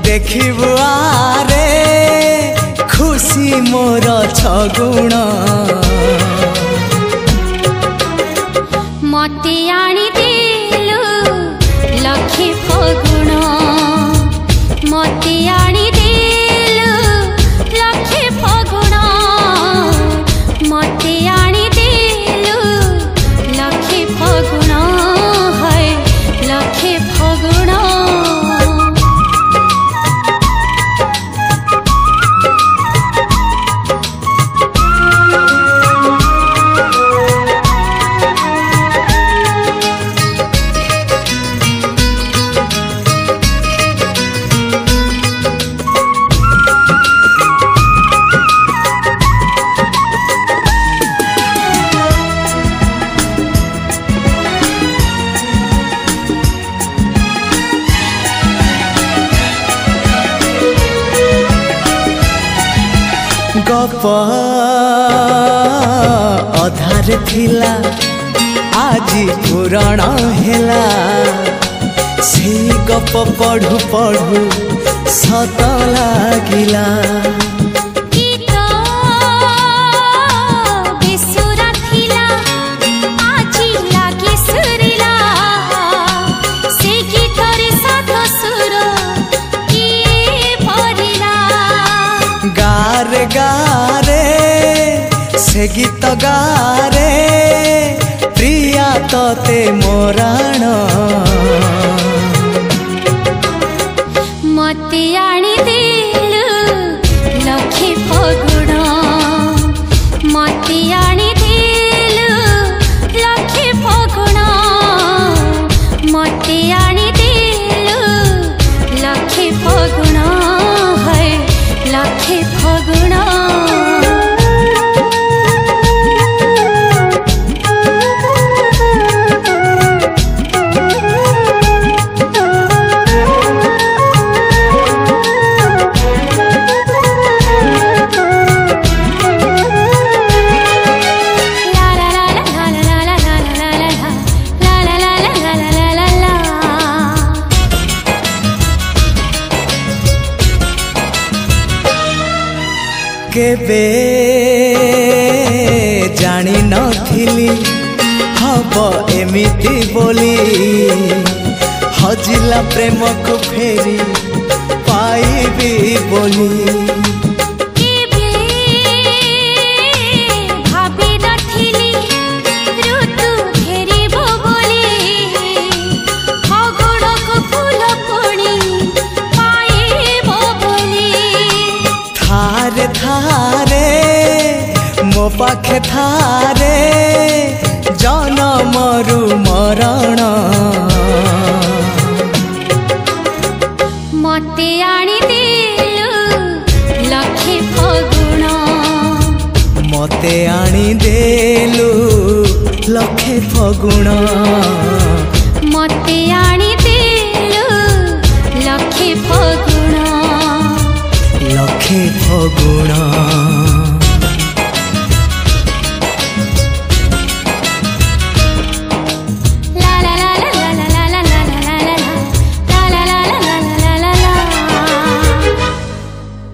देखिबु आरे खुशी मोर छगुण मते आनी देलु लखे फगुण मते आनी देलु लखे फगुण मते आनी देलु लखे फगुण है लखे फगुण गप अधार थिला आजी पुराण हेला से गप पढ़ु पढ़ु सत लागिला गारे गारे से गीत गारे प्रिया तोते मोराण मते आनी देलु लखे फगुण मते आनी देलु लखे फगुण मते आनी देलु लखे फगुण है लखे फगुण केबे जानी नथिली हब एमिति बोली हजिला प्रेम को फेरी पाइबी बोली थारे मो पाखे थारे जनमरु मरण मते आनी देलु लखे फगुण मते आनी देलु लखे फगुण।